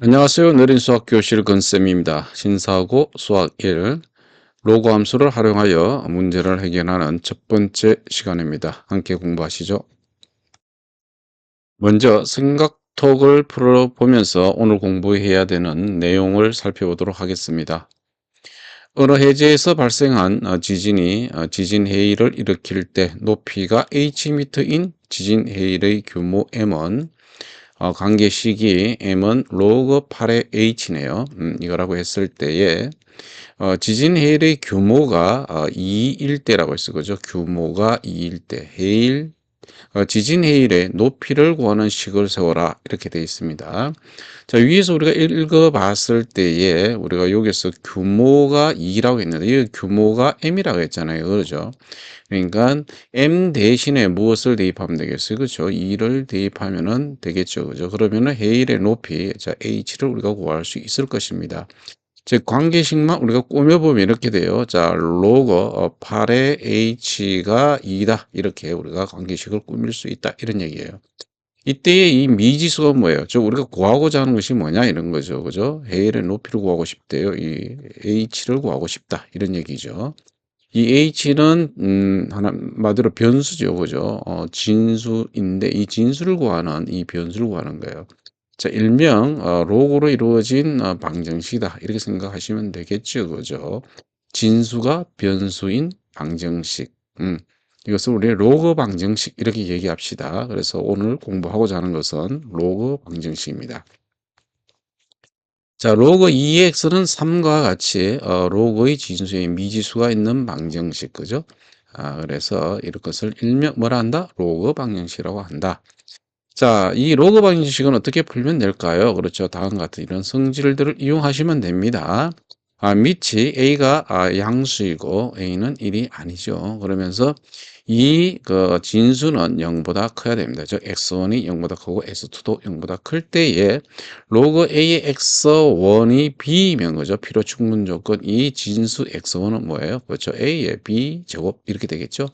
안녕하세요. 느린 수학 교실 건쌤입니다. 신사고 수학 1 로그 함수를 활용하여 문제를 해결하는 첫 번째 시간입니다. 함께 공부하시죠. 먼저 생각톡을 풀어보면서 오늘 공부해야 되는 내용을 살펴보도록 하겠습니다. 어느 해제에서 발생한 지진이 지진 해일을 일으킬 때 높이가 hm인 지진 해일의 규모 m은 관계 시기 m은 로그 8의 h네요. 이거라고 했을 때에 지진 해일의 규모가 2일 때라고 했어. 그죠? 규모가 2일 때 해일 지진 해일의 높이를 구하는 식을 세워라 이렇게 되어 있습니다. 자, 위에서 우리가 읽어봤을 때에 우리가 여기서 규모가 2라고 했는데 이 규모가 m이라고 했잖아요. 그렇죠? 그러니까 m 대신에 무엇을 대입하면 되겠어요? 그렇죠? 2를 대입하면은 되겠죠. 그죠? 그러면은 해일의 높이, 자, h를 우리가 구할 수 있을 것입니다. 즉 관계식만 우리가 꾸며보면 이렇게 돼요. 자, 로그 8의 h가 2다. 이렇게 우리가 관계식을 꾸밀 수 있다. 이런 얘기예요. 이때의 이 미지수가 뭐예요? 저 우리가 구하고자 하는 것이 뭐냐 이런 거죠. 그죠? 해일의 높이를 구하고 싶대요. 이 h를 구하고 싶다. 이런 얘기죠. 이 h는 한마디로 변수죠. 그죠? 진수인데 이 진수를 구하는 이 변수를 구하는 거예요. 자, 일명 로그로 이루어진 방정식이다. 이렇게 생각하시면 되겠죠. 그죠? 진수가 변수인 방정식. 이것을 우리 로그 방정식 이렇게 얘기합시다. 그래서 오늘 공부하고자 하는 것은 로그 방정식입니다. 자, 로그 2x는 3과 같이 로그의 진수에 미지수가 있는 방정식. 그죠? 그래서 이런 것을 일명 뭐라 한다? 로그 방정식이라고 한다. 자, 이 로그 방정식은 어떻게 풀면 될까요? 그렇죠. 다음과 같은 이런 성질들을 이용하시면 됩니다. 밑이 a가 양수이고 a는 1이 아니죠. 그러면서 이 진수는 0보다 커야 됩니다. 즉 x1이 0보다 크고 x2도 0보다 클 때에 로그 a의 x1이 b이면 그죠. 필요 충분 조건 이 진수 x1은 뭐예요? 그렇죠. a의 b 제곱 이렇게 되겠죠.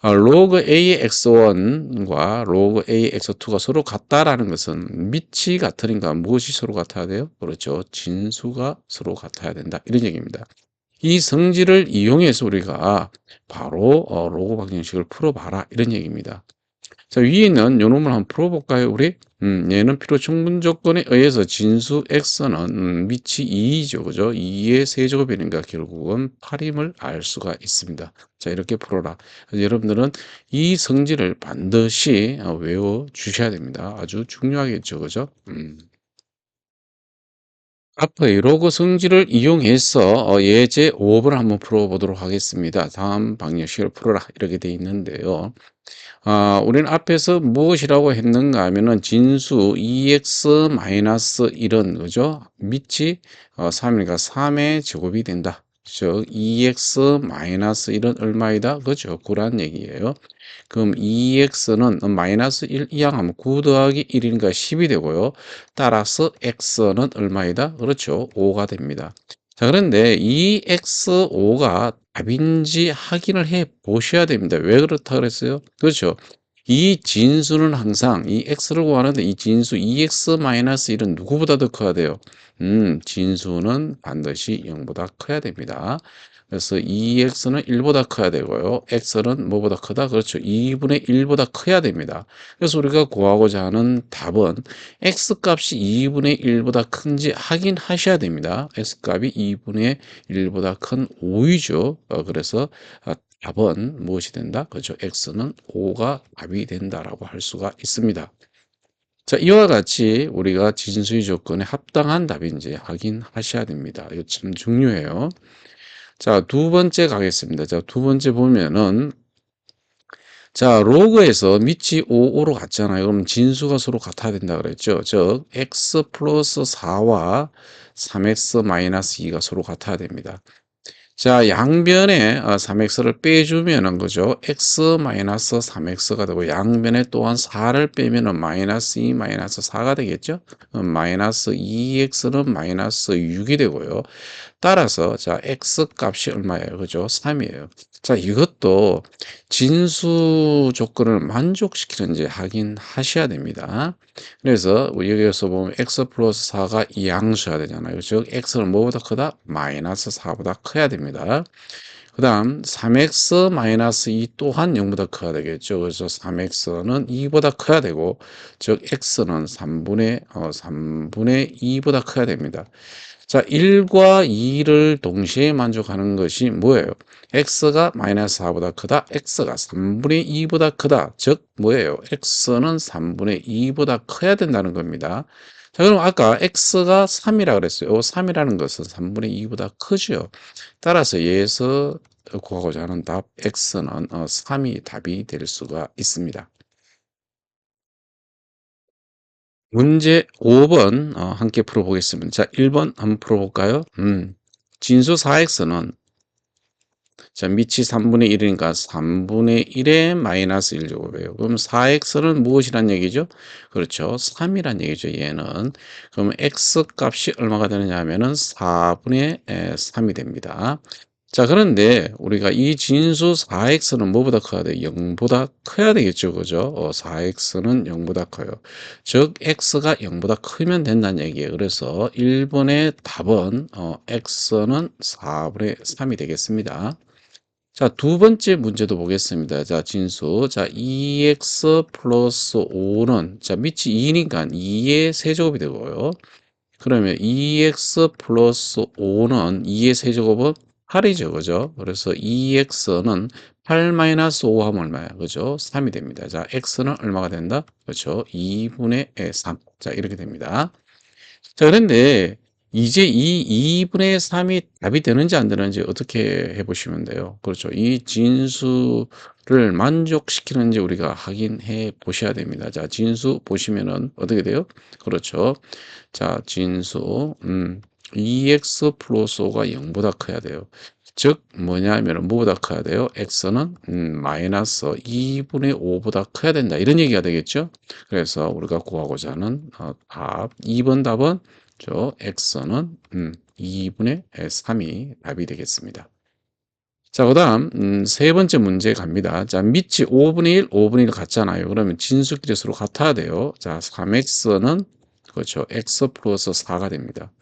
로그 A의 x1과 로그 A의 x2가 서로 같다라는 것은 밑이 같으니까 무엇이 서로 같아야 돼요? 그렇죠. 진수가 서로 같아야 된다. 이런 얘기입니다. 이 성질을 이용해서 우리가 바로 로그 방정식을 풀어봐라. 이런 얘기입니다. 자, 위에 있는 요 놈을 한번 풀어볼까요, 우리? 얘는 필요 충분 조건에 의해서 진수 x는 밑이 2이죠. 그죠? 2의 세제곱이니까 결국은 8임을 알 수가 있습니다. 자, 이렇게 풀어라. 여러분들은 이 성질을 반드시 외워 주셔야 됩니다. 아주 중요하겠죠. 그죠? 앞의 로그 성질을 이용해서 예제 5번 한번 풀어보도록 하겠습니다. 다음 방정식을 풀어라. 이렇게 돼 있는데요. 우리는 앞에서 무엇이라고 했는가 하면은 진수 2x-1은 그죠? 밑이 3이니까 3의 제곱이 된다. 즉 2x-1은 얼마이다? 그죠? 9란 얘기예요. 그럼 2x는 마이너스 1 이항하면 9 더하기 1이니까 10이 되고요. 따라서 x는 얼마이다? 그렇죠. 5가 됩니다. 자, 그런데 이 x5가 답인지 확인을 해 보셔야 됩니다. 왜 그렇다 그랬어요? 그렇죠. 이 진수는 항상 이 x를 구하는데 이 진수 2x-1은 누구보다 더 커야 돼요? 진수는 반드시 0보다 커야 됩니다. 그래서 2x는 1보다 커야 되고요. x는 뭐보다 크다? 그렇죠. 2분의 1보다 커야 됩니다. 그래서 우리가 구하고자 하는 답은 x 값이 2분의 1보다 큰지 확인하셔야 됩니다. x 값이 2분의 1보다 큰 5이죠. 그래서 답은 무엇이 된다? 그렇죠. x는 5가 답이 된다라고 할 수가 있습니다. 자, 이와 같이 우리가 진수의 조건에 합당한 답인지 확인하셔야 됩니다. 이거 참 중요해요. 자, 두 번째 가겠습니다. 자, 두 번째 보면은 자, 로그에서 밑이 5로 같잖아요. 그럼 진수가 서로 같아야 된다 그랬죠. 즉 x 플러스 4와 3x 마이너스 2가 서로 같아야 됩니다. 자, 양변에 3x를 빼주면은 그죠? x 마이너스 3x가 되고 양변에 또한 4를 빼면은 마이너스 2 마이너스 4가 되겠죠? 마이너스 2x는 마이너스 6이 되고요. 따라서 자, x 값이 얼마예요? 그죠? 3이에요. 자, 이것도 진수 조건을 만족시키는지 확인하셔야 됩니다. 그래서 여기에서 보면 x 플러스 4가 이항수야 되잖아요. 즉 x는 뭐보다 크다? 마이너스 4보다 커야 됩니다. 그 다음 3x 마이너스 2 또한 0보다 커야 되겠죠. 그래서 3x는 2보다 커야 되고 즉 x는 3분의 2보다 커야 됩니다. 자, 1과 2를 동시에 만족하는 것이 뭐예요? x가 마이너스 4보다 크다, x가 3분의 2보다 크다. 즉 뭐예요? x는 3분의 2보다 커야 된다는 겁니다. 자, 그럼 아까 x가 3이라 그랬어요. 3이라는 것은 3분의 2보다 크죠. 따라서 얘에서 구하고자 하는 답 x는 3이 답이 될 수가 있습니다. 문제 5번 함께 풀어보겠습니다. 자, 1번 한번 풀어볼까요? 진수 4x는 자, 밑이 3분의 1이니까 3분의 1에 마이너스 1제곱이에요. 그럼 4x는 무엇이란 얘기죠? 그렇죠. 3이란 얘기죠. 얘는. 그럼 x 값이 얼마가 되느냐 하면은 4분의 3이 됩니다. 자, 그런데 우리가 이 진수 4x는 뭐보다 커야 돼요? 0보다 커야 되겠죠. 그죠? 4x는 0보다 커요. 즉, x가 0보다 크면 된다는 얘기예요. 그래서 1번의 답은 x는 4분의 3이 되겠습니다. 자, 두 번째 문제도 보겠습니다. 자, 진수. 자, 2x 플러스 5는, 자, 밑이 2니까 2의 세제곱이 되고요. 그러면 2x 플러스 5는 2의 세제곱은 8이죠. 그죠? 그래서 2x는 8 마이너스 5 하면 얼마야? 그죠? 3이 됩니다. 자, x는 얼마가 된다? 그렇죠? 2분의 3. 자, 이렇게 됩니다. 자, 그런데 이제 이 2분의 3이 답이 되는지 안 되는지 어떻게 해보시면 돼요. 그렇죠. 이 진수를 만족시키는지 우리가 확인해 보셔야 됩니다. 자, 진수 보시면은 어떻게 돼요? 그렇죠. 자, 진수, 2x 플러스 5가 0보다 커야 돼요. 즉, 뭐냐면은 뭐보다 커야 돼요? x는 마이너스 2분의 5보다 커야 된다. 이런 얘기가 되겠죠? 그래서 우리가 구하고자 하는 답, 2번 답은 x는 2분의 3이 답이 되겠습니다. 자, 그 다음, 세 번째 문제 갑니다. 자, 밑이 5분의 1, 5분의 1 같잖아요. 그러면 진수끼리 서로 같아야 돼요. 자, 3x는, 그렇죠. x 플러스 4가 됩니다.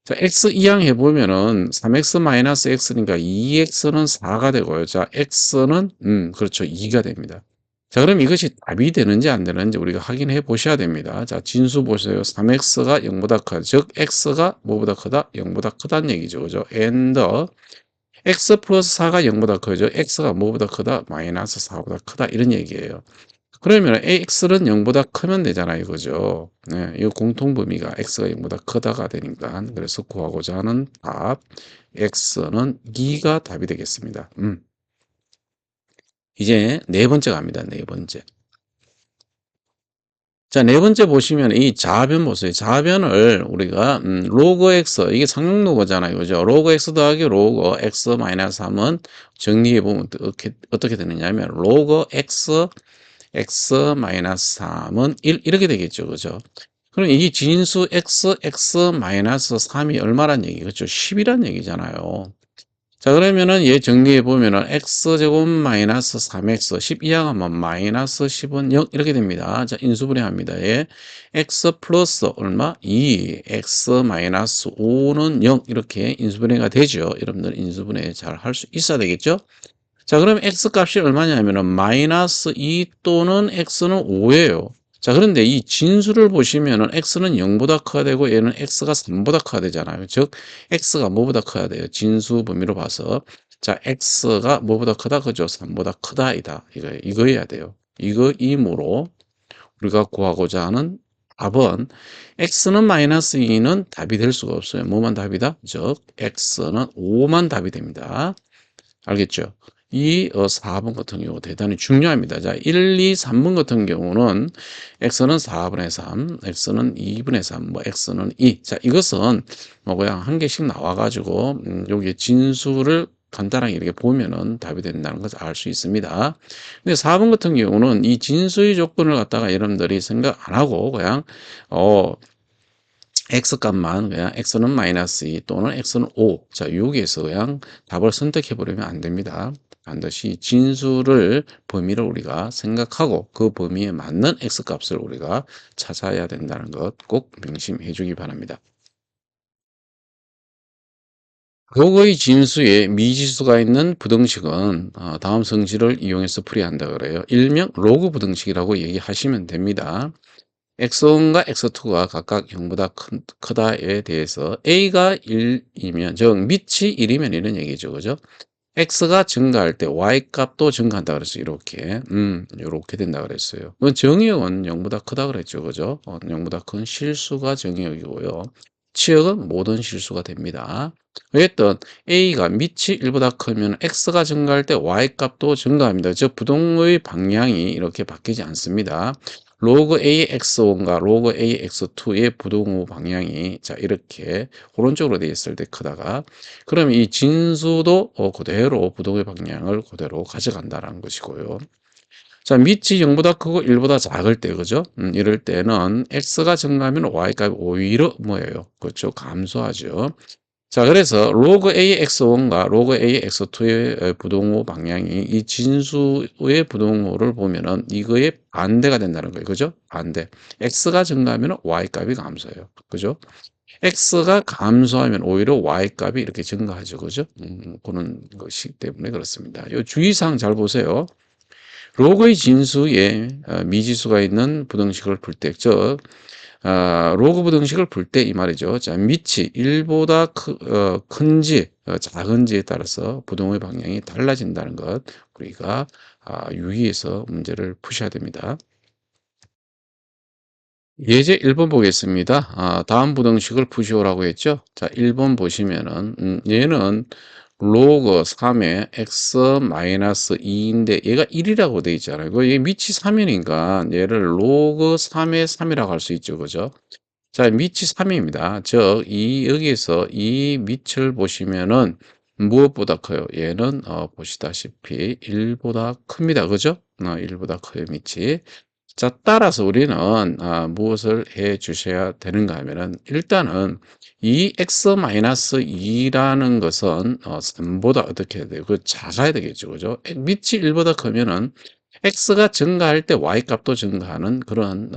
자, x 이항 해보면은 3x 마이너스 x니까 2x는 4가 되고요. 자, x는, 그렇죠. 2가 됩니다. 자, 그럼 이것이 답이 되는지 안 되는지 우리가 확인해 보셔야 됩니다. 자, 진수 보세요. 3x가 0보다 크다. 즉, x가 뭐보다 크다? 0보다 크다는 얘기죠. 그죠? and x 플러스 4가 0보다 크죠. x가 뭐보다 크다? 마이너스 4보다 크다. 이런 얘기예요. 그러면 x는 0보다 크면 되잖아요. 그죠? 네, 이 공통 범위가 x가 0보다 크다가 되니까. 그래서 구하고자 하는 답, x는 2가 답이 되겠습니다. 이제 네 번째 갑니다. 네 번째. 자, 네 번째 보시면 이 좌변 보세요. 좌변을 우리가 로그 x 이게 상용로그잖아요. 그죠? 로그 x 더하기 로그 x 마이너스 3은 정리해 보면 어떻게 되느냐 하면 로그 x 마이너스 3은 1 이렇게 되겠죠. 그죠? 그럼 이 진수 x 마이너스 3이 얼마란 얘기 그렇죠? 10이란 얘기잖아요. 자, 그러면은 얘 정리해 보면은 x제곱 마이너스 3x 10 이항하면 마이너스 10은 0 이렇게 됩니다. 자, 인수분해합니다. 얘 x 플러스 얼마? 2 x 마이너스 5는 0 이렇게 인수분해가 되죠. 여러분들 인수분해 잘 할 수 있어야 되겠죠? 자, 그럼 x 값이 얼마냐면은 마이너스 2 또는 x는 5예요. 자, 그런데 이 진수를 보시면은 x는 0보다 커야 되고 얘는 x가 3보다 커야 되잖아요. 즉 x가 뭐보다 커야 돼요? 진수 범위로 봐서. 자, x가 뭐보다 크다 그죠? 3보다 크다이다. 이거여야 돼요. 이거이므로 우리가 구하고자 하는 답은 x는 마이너스 2는 답이 될 수가 없어요. 뭐만 답이다? 즉 x는 5만 답이 됩니다. 알겠죠? 이 4번 같은 경우 대단히 중요합니다. 자, 1, 2, 3번 같은 경우는 x는 4분의 3, x는 2분의 3, 뭐 x는 2. 자, 이것은 뭐 그냥 한 개씩 나와 가지고 여기 진수를 간단하게 이렇게 보면은 답이 된다는 것을 알 수 있습니다. 근데 4번 같은 경우는 이 진수의 조건을 갖다가 여러분들이 생각 안 하고 그냥 어 x 값만 그냥 x는 마이너스 2 또는 x는 5. 자, 여기에서 그냥 답을 선택해 버리면 안 됩니다. 반드시 진수를 범위를 우리가 생각하고 그 범위에 맞는 x 값을 우리가 찾아야 된다는 것 꼭 명심해 주기 바랍니다. 로그의 진수에 미지수가 있는 부등식은 다음 성질을 이용해서 풀이한다 그래요. 일명 로그 부등식이라고 얘기하시면 됩니다. x1과 x2가 각각 0보다 크다에 대해서 a가 1이면 즉 밑이 1이면 이런 얘기죠. 그죠? x가 증가할 때 y 값도 증가한다 그랬어요. 이렇게 된다 그랬어요. 그 정의역은 0보다 크다 그랬죠. 그죠? 0보다 큰 실수가 정의역이고요. 치역은 모든 실수가 됩니다. 어쨌든 a가 밑이 1보다 크면 x가 증가할 때 y 값도 증가합니다. 즉 부동의 방향이 이렇게 바뀌지 않습니다. 로그 AX1과 로그 AX2의 부동호 방향이 자 이렇게 오른쪽으로 되어 있을 때 크다가 그럼 이 진수도 그대로 부동의 방향을 그대로 가져간다는 것이고요. 자, 밑이 0보다 크고 1보다 작을 때, 그죠? 이럴 때는 x가 증가하면 y값이 오히려 뭐예요? 그렇죠? 감소하죠. 자, 그래서 로그 AX1과 로그 AX2의 부동호 방향이 이 진수의 부동호를 보면은 이거의 반대가 된다는 거예요. 그죠? 반대. x가 증가하면 y값이 감소해요. 그죠? x가 감소하면 오히려 y값이 이렇게 증가하죠. 그죠? 그런 것이기 때문에 그렇습니다. 요 주의사항 잘 보세요. 로그의 진수에 미지수가 있는 부등식을 풀 때, 즉 로그 부등식을 풀 때 이 말이죠. 자, 밑이 1보다 큰지 작은지에 따라서 부동의 방향이 달라진다는 것 우리가 유의해서 문제를 푸셔야 됩니다. 예제 1번 보겠습니다. 다음 부등식을 푸시오라고 했죠. 자, 1번 보시면은 얘는 로그 3의 x-2인데 얘가 1이라고 돼 있잖아요. 얘 밑이 3이니까 얘를 로그 3의 3이라고 할 수 있죠. 그죠? 자, 밑이 3입니다. 즉, 여기에서 이 밑을 보시면은 무엇보다 커요? 얘는 보시다시피 1보다 큽니다. 그죠? 1보다 커요, 밑이. 자, 따라서 우리는 무엇을 해 주셔야 되는가 하면은 일단은 이 x-2라는 것은 3보다 어떻게 해야 돼요? 작아야 되겠죠. 그죠? 밑이 1보다 크면은 x가 증가할 때 y 값도 증가하는 그런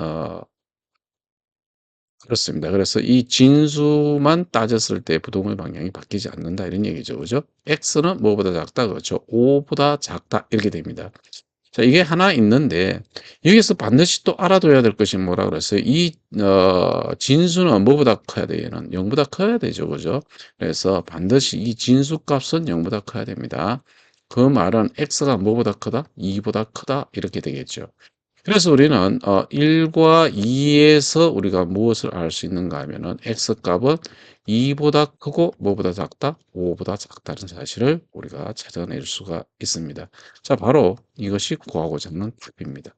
그렇습니다. 그래서 이 진수만 따졌을 때 부동의 방향이 바뀌지 않는다 이런 얘기죠. 그죠? x는 뭐보다 작다 그렇죠? 5보다 작다 이렇게 됩니다. 자, 이게 하나 있는데 여기서 반드시 또 알아둬야 될 것이 뭐라 그랬어요? 이 진수는 뭐보다 커야 돼요? 얘는 0보다 커야 되죠. 그죠? 그래서 반드시 이 진수 값은 0보다 커야 됩니다. 그 말은 x가 뭐보다 크다? 2보다 크다 이렇게 되겠죠. 그래서 우리는 1과 2에서 우리가 무엇을 알 수 있는가 하면은 x값은 2보다 크고 뭐보다 작다? 5보다 작다는 사실을 우리가 찾아낼 수가 있습니다. 자, 바로 이것이 구하고자 하는 답입니다.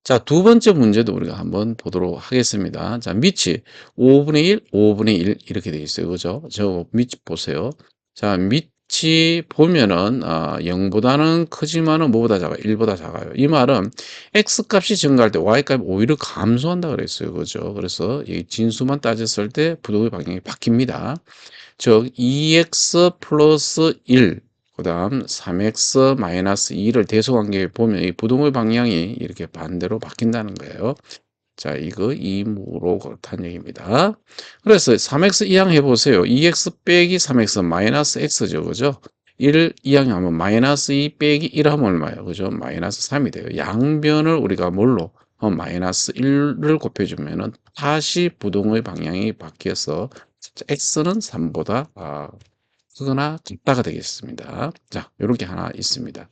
자, 두 번째 문제도 우리가 한번 보도록 하겠습니다. 자, 밑이 5분의 1, 5분의 1 이렇게 되어 있어요. 그죠? 저 밑 보세요. 자, 밑이 보면은 0보다는 크지만은 뭐보다 작아요? 1보다 작아요. 이 말은 x 값이 증가할 때 y 값이 오히려 감소한다 그랬어요. 그죠? 그래서 이 진수만 따졌을 때 부동의 방향이 바뀝니다. 즉 2x 플러스 1 그다음 3x 마이너스 2를 대소관계에 보면 이 부동의 방향이 이렇게 반대로 바뀐다는 거예요. 자, 이거 이무로 그렇다는 얘기입니다. 그래서 3x 이항 해보세요. 2x 빼기 3x 마이너스 x죠. 그죠? 1 이항 하면 마이너스 2 빼기 1 하면 얼마예요? 그죠? 마이너스 3이 돼요. 양변을 우리가 뭘로? 마이너스 1을 곱해주면은 다시 부동의 방향이 바뀌어서 x는 3보다 크거나 작다가 되겠습니다. 자, 요렇게 하나 있습니다.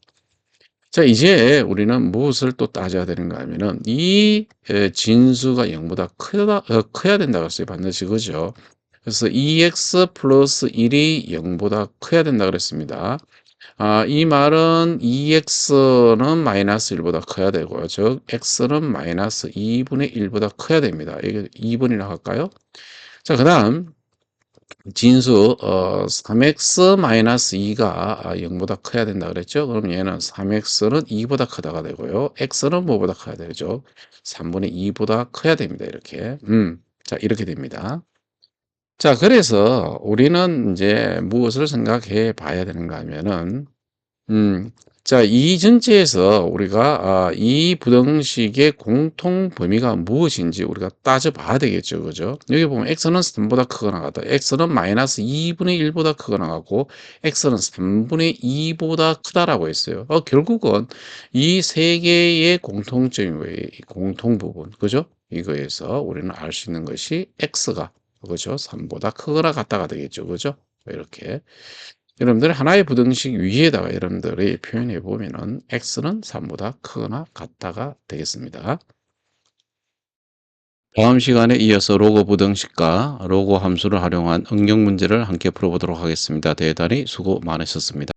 자, 이제 우리는 무엇을 또 따져야 되는가 하면은 이 진수가 0보다 크다, 커야 된다고 했어요. 반드시. 그죠? 그래서 2x 플러스 1이 0보다 커야 된다 그랬습니다. 이 말은 2x는 마이너스 1보다 커야 되고요. 즉 x는 마이너스 2분의 1보다 커야 됩니다. 이게 2분이라고 할까요? 자, 그 다음 진수 3x-2가 0보다 커야 된다 그랬죠? 그럼 얘는 3x는 2보다 크다가 되고요. x는 뭐보다 커야 되죠? 3분의 2보다 커야 됩니다. 이렇게. 자, 이렇게 됩니다. 자, 그래서 우리는 이제 무엇을 생각해 봐야 되는가 하면은 음. 자, 이 전체에서 우리가 이 부등식의 공통 범위가 무엇인지 우리가 따져 봐야 되겠죠. 그죠? 여기 보면 x는 3보다 크거나 같다. x는 마이너스 2분의 1보다 크거나 같고 x는 3분의 2보다 크다라고 했어요. 결국은 이 세 개의 공통점이 뭐예요? 이 공통 부분. 그죠? 이거에서 우리는 알 수 있는 것이 x가 그죠? 3보다 크거나 같다가 되겠죠. 그죠? 이렇게. 여러분들 하나의 부등식 위에다가 여러분들이 표현해 보면은 x는 3보다 크거나 같다가 되겠습니다. 다음 시간에 이어서 로그 부등식과 로그 함수를 활용한 응용 문제를 함께 풀어보도록 하겠습니다. 대단히 수고 많으셨습니다.